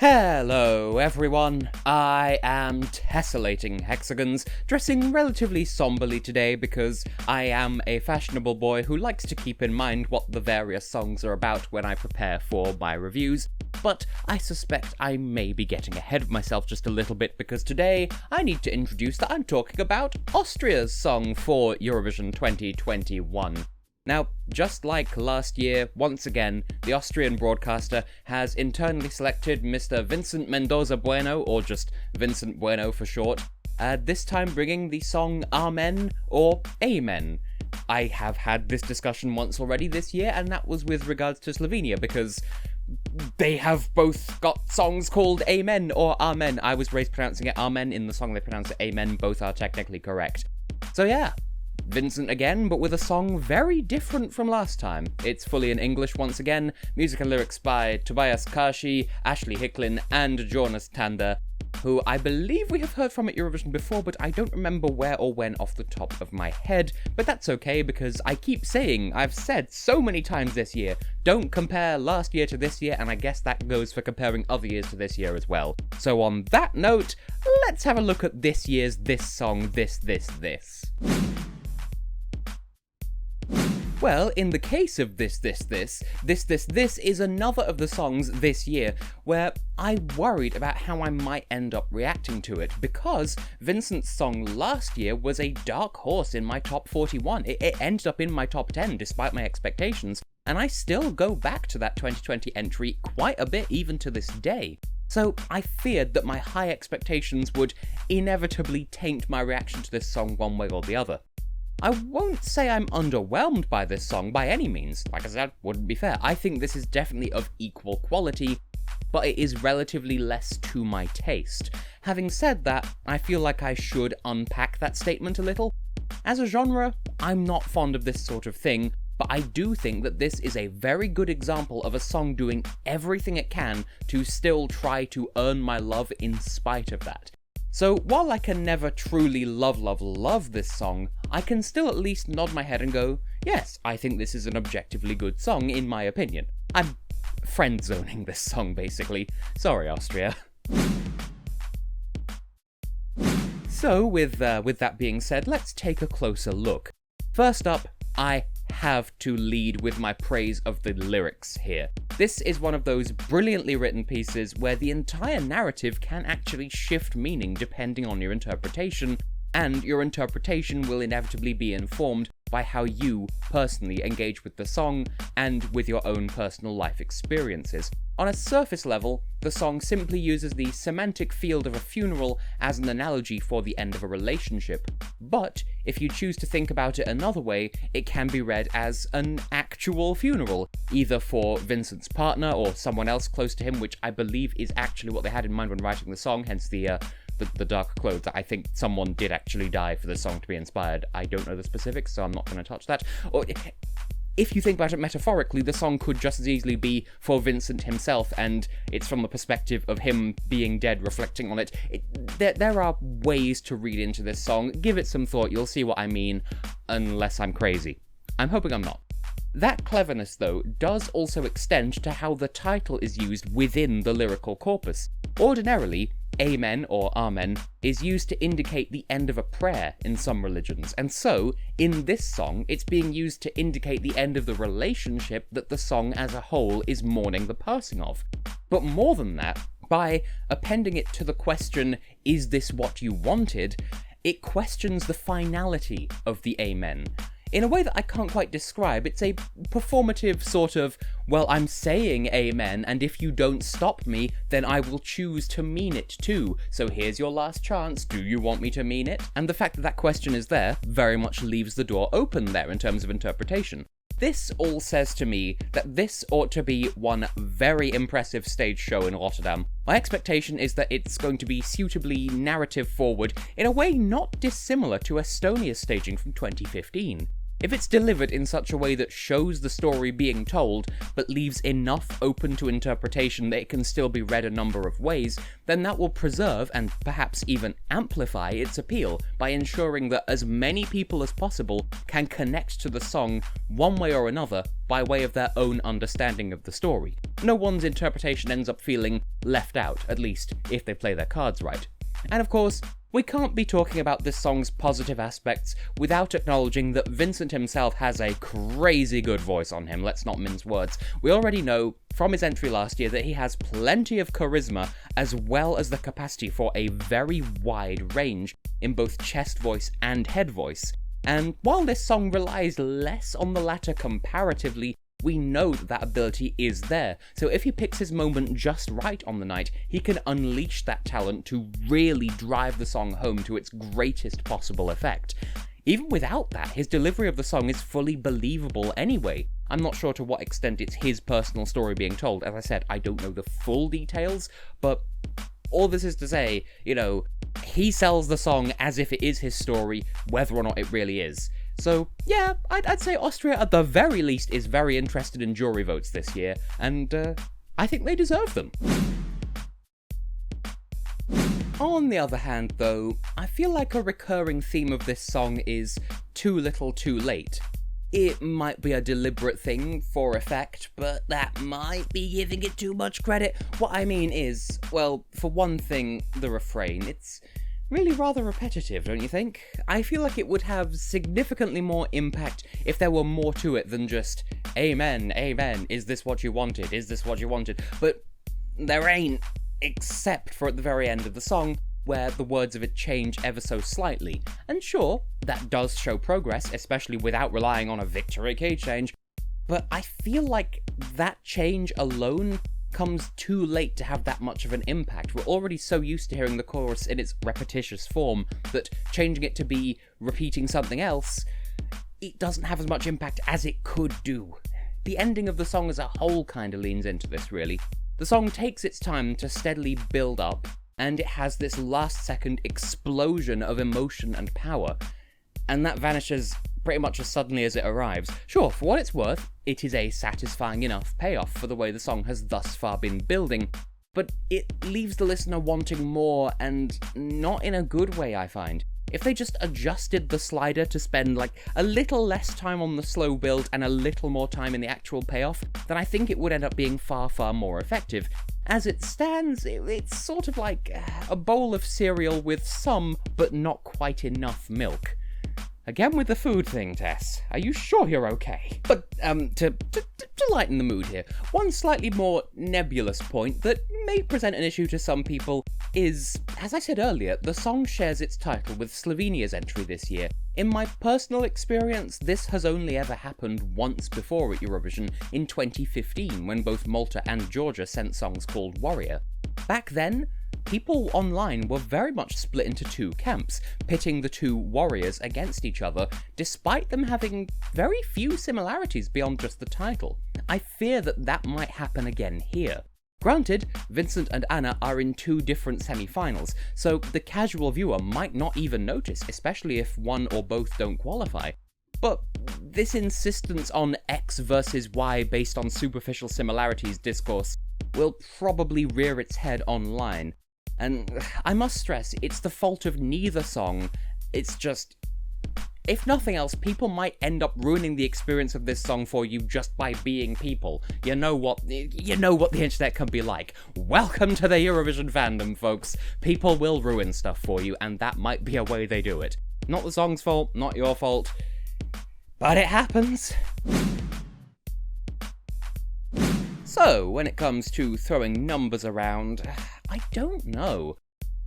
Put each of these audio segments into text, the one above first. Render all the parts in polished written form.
Hello everyone, I am Tessellating Hexagons, dressing relatively somberly today because I am a fashionable boy who likes to keep in mind what the various songs are about when I prepare for my reviews, but I suspect I may be getting ahead of myself just a little bit because today I need to introduce that I'm talking about Austria's song for Eurovision 2021. Now, just like last year, once again, the Austrian broadcaster has internally selected Mr. Vincent Bueno, or just Vincent Bueno for short, this time bringing the song Amen or Amen. I have had this discussion once already this year, and that was with regards to Slovenia, because they have both got songs called Amen or Amen. I was raised pronouncing it Amen, in the song they pronounce it Amen, both are technically correct. So yeah. Vincent again, but with a song very different from last time. It's fully in English once again, music and lyrics by Tobias Karshi, Ashley Hicklin, and Jonas Tander, who I believe we have heard from at Eurovision before, but I don't remember where or when off the top of my head, but that's okay because I keep saying, I've said so many times this year, don't compare last year to this year, and I guess that goes for comparing other years to this year as well. So on that note, let's have a look at this year's This Song, This. Well, in the case of This is another of the songs this year where I worried about how I might end up reacting to it, because Vincent's song last year was a dark horse in my top 41. It ended up in my top 10 despite my expectations, and I still go back to that 2020 entry quite a bit even to this day. So I feared that my high expectations would inevitably taint my reaction to this song one way or the other. I won't say I'm underwhelmed by this song by any means, like I said, wouldn't be fair. I think this is definitely of equal quality, but it is relatively less to my taste. Having said that, I feel like I should unpack that statement a little. As a genre, I'm not fond of this sort of thing, but I do think that this is a very good example of a song doing everything it can to still try to earn my love in spite of that. So while I can never truly love this song, I can still at least nod my head and go, yes, I think this is an objectively good song in my opinion. I'm friend-zoning this song basically. Sorry, Austria. So with that being said, let's take a closer look. First up, I have to lead with my praise of the lyrics here. This is one of those brilliantly written pieces where the entire narrative can actually shift meaning depending on your interpretation, and your interpretation will inevitably be informed by how you personally engage with the song and with your own personal life experiences. On a surface level, the song simply uses the semantic field of a funeral as an analogy for the end of a relationship. But if you choose to think about it another way, it can be read as an actual funeral, either for Vincent's partner or someone else close to him, which I believe is actually what they had in mind when writing the song, hence the dark clothes. I think someone did actually die for the song to be inspired. I don't know the specifics, so I'm not going to touch that. Or if you think about it metaphorically, the song could just as easily be for Vincent himself, and it's from the perspective of him being dead, reflecting on it. There are ways to read into this song. Give it some thought, you'll see what I mean, unless I'm crazy. I'm hoping I'm not. That cleverness, though, does also extend to how the title is used within the lyrical corpus. Ordinarily, Amen or Amen is used to indicate the end of a prayer in some religions, and so, in this song, it's being used to indicate the end of the relationship that the song as a whole is mourning the passing of. But more than that, by appending it to the question, is this what you wanted, it questions the finality of the Amen. In a way that I can't quite describe. It's a performative sort of, well, I'm saying amen, and if you don't stop me, then I will choose to mean it too. So here's your last chance, do you want me to mean it? And the fact that that question is there very much leaves the door open there in terms of interpretation. This all says to me that this ought to be one very impressive stage show in Rotterdam. My expectation is that it's going to be suitably narrative forward in a way not dissimilar to Estonia's staging from 2015. If it's delivered in such a way that shows the story being told, but leaves enough open to interpretation that it can still be read a number of ways, then that will preserve and perhaps even amplify its appeal by ensuring that as many people as possible can connect to the song one way or another by way of their own understanding of the story. No one's interpretation ends up feeling left out, at least if they play their cards right. And of course, we can't be talking about this song's positive aspects without acknowledging that Vincent himself has a crazy good voice on him, let's not mince words. We already know from his entry last year that he has plenty of charisma as well as the capacity for a very wide range in both chest voice and head voice. And while this song relies less on the latter comparatively, we know that ability is there, so if he picks his moment just right on the night, he can unleash that talent to really drive the song home to its greatest possible effect. Even without that, his delivery of the song is fully believable anyway. I'm not sure to what extent it's his personal story being told. As I said, I don't know the full details, but all this is to say, he sells the song as if it is his story, whether or not it really is. So, yeah, I'd say Austria at the very least is very interested in jury votes this year, and I think they deserve them. On the other hand, though, I feel like a recurring theme of this song is too little too late. It might be a deliberate thing for effect, but that might be giving it too much credit. What I mean is, well, for one thing, the refrain. It's really rather repetitive, don't you think? I feel like it would have significantly more impact if there were more to it than just, amen, amen, is this what you wanted, is this what you wanted? But there ain't, except for at the very end of the song, where the words of it change ever so slightly. And sure, that does show progress, especially without relying on a victory key change, but I feel like that change alone comes too late to have that much of an impact. We're already so used to hearing the chorus in its repetitious form that changing it to be repeating something else, it doesn't have as much impact as it could do. The ending of the song as a whole kind of leans into this, really. The song takes its time to steadily build up, and it has this last-second explosion of emotion and power, and that vanishes pretty much as suddenly as it arrives. Sure, for what it's worth, it is a satisfying enough payoff for the way the song has thus far been building, but it leaves the listener wanting more, and not in a good way, I find. If they just adjusted the slider to spend a little less time on the slow build and a little more time in the actual payoff, then I think it would end up being far, far more effective. As it stands, it's sort of like a bowl of cereal with some, but not quite enough milk. Again with the food thing, Tess. Are you sure you're okay? But, to lighten the mood here, one slightly more nebulous point that may present an issue to some people is, as I said earlier, the song shares its title with Slovenia's entry this year. In my personal experience, this has only ever happened once before at Eurovision, in 2015, when both Malta and Georgia sent songs called Warrior. Back then, people online were very much split into two camps, pitting the two warriors against each other, despite them having very few similarities beyond just the title. I fear that might happen again here. Granted, Vincent and Anna are in two different semi-finals, so the casual viewer might not even notice, especially if one or both don't qualify. But this insistence on X versus Y based on superficial similarities discourse will probably rear its head online. And I must stress, it's the fault of neither song. It's just, if nothing else, people might end up ruining the experience of this song for you just by being people. You know what the internet can be like. Welcome to the Eurovision fandom, folks. People will ruin stuff for you, and that might be a way they do it. Not the song's fault, not your fault, but it happens. So, when it comes to throwing numbers around, I don't know.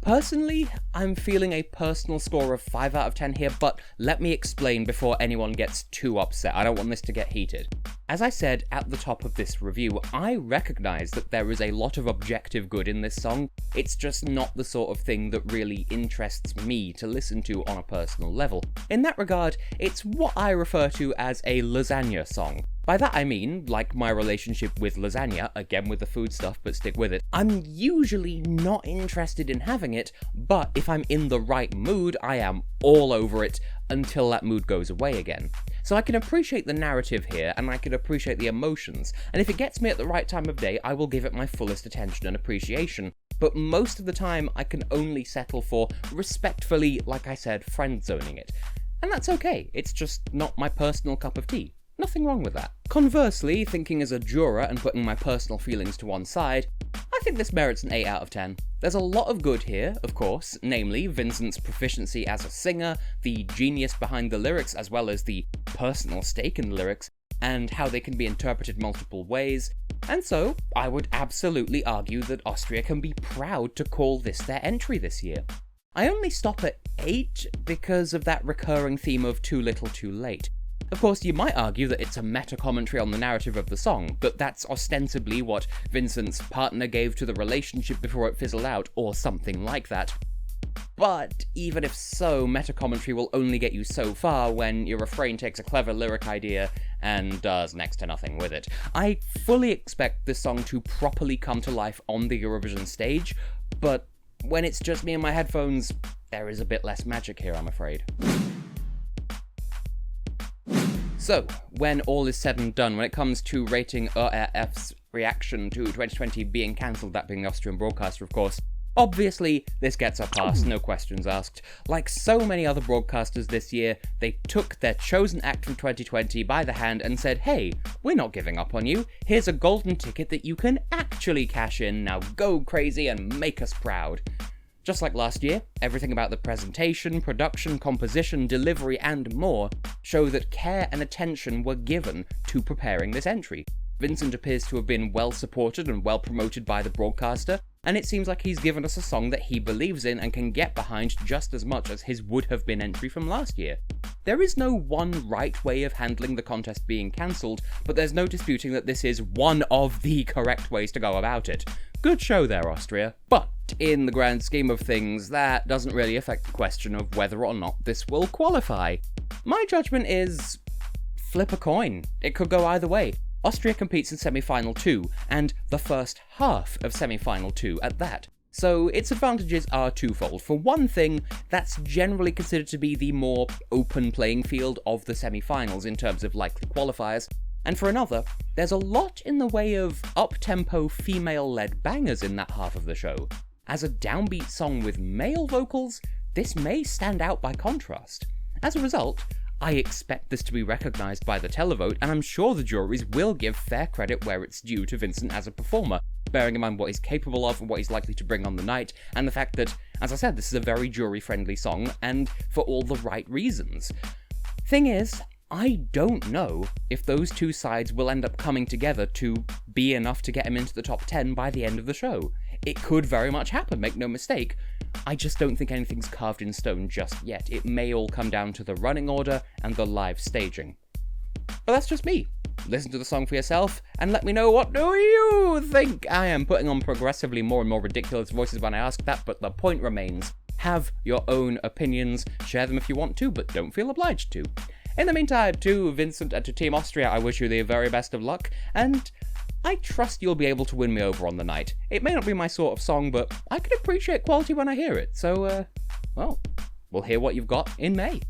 Personally, I'm feeling a personal score of 5 out of 10 here, but let me explain before anyone gets too upset. I don't want this to get heated. As I said at the top of this review, I recognise that there is a lot of objective good in this song. It's just not the sort of thing that really interests me to listen to on a personal level. In that regard, it's what I refer to as a lasagna song. By that I mean, like my relationship with lasagna, again with the food stuff, but stick with it, I'm usually not interested in having it, but if I'm in the right mood, I am all over it until that mood goes away again. So I can appreciate the narrative here, and I can appreciate the emotions, and if it gets me at the right time of day, I will give it my fullest attention and appreciation. But most of the time, I can only settle for respectfully, like I said, friend-zoning it. And that's okay, it's just not my personal cup of tea. Nothing wrong with that. Conversely, thinking as a juror and putting my personal feelings to one side, I think this merits an 8 out of 10. There's a lot of good here, of course, namely Vincent's proficiency as a singer, the genius behind the lyrics as well as the personal stake in the lyrics, and how they can be interpreted multiple ways, and so I would absolutely argue that Austria can be proud to call this their entry this year. I only stop at 8 because of that recurring theme of too little too late. Of course, you might argue that it's a meta-commentary on the narrative of the song, but that's ostensibly what Vincent's partner gave to the relationship before it fizzled out, or something like that. But even if so, meta-commentary will only get you so far when your refrain takes a clever lyric idea and does next to nothing with it. I fully expect this song to properly come to life on the Eurovision stage, but when it's just me and my headphones, there is a bit less magic here, I'm afraid. So, when all is said and done, when it comes to rating ORF's reaction to 2020 being cancelled, that being the Austrian broadcaster, of course, obviously this gets a pass, no questions asked. Like so many other broadcasters this year, they took their chosen act from 2020 by the hand and said, hey, we're not giving up on you, here's a golden ticket that you can actually cash in, now go crazy and make us proud. Just like last year, everything about the presentation, production, composition, delivery, and more show that care and attention were given to preparing this entry. Vincent appears to have been well supported and well promoted by the broadcaster, and it seems like he's given us a song that he believes in and can get behind just as much as his would-have-been entry from last year. There is no one right way of handling the contest being cancelled, but there's no disputing that this is one of the correct ways to go about it. Good show there, Austria. But in the grand scheme of things, that doesn't really affect the question of whether or not this will qualify. My judgment is flip a coin. It could go either way. Austria competes in semi-final 2, and the first half of semi-final 2 at that. So its advantages are twofold. For one thing, that's generally considered to be the more open playing field of the semi-finals in terms of likely qualifiers. And for another, there's a lot in the way of up-tempo female-led bangers in that half of the show. As a downbeat song with male vocals, this may stand out by contrast. As a result, I expect this to be recognised by the televote, and I'm sure the juries will give fair credit where it's due to Vincent as a performer, bearing in mind what he's capable of and what he's likely to bring on the night, and the fact that, as I said, this is a very jury-friendly song, and for all the right reasons. Thing is, I don't know if those two sides will end up coming together to be enough to get him into the top 10 by the end of the show. It could very much happen, make no mistake. I just don't think anything's carved in stone just yet. It may all come down to the running order and the live staging. But that's just me. Listen to the song for yourself, and let me know what do you think. I am putting on progressively more and more ridiculous voices when I ask that, but the point remains. Have your own opinions, share them if you want to, but don't feel obliged to. In the meantime, to Vincent and to Team Austria, I wish you the very best of luck, and I trust you'll be able to win me over on the night. It may not be my sort of song, but I can appreciate quality when I hear it, so, well, we'll hear what you've got in May.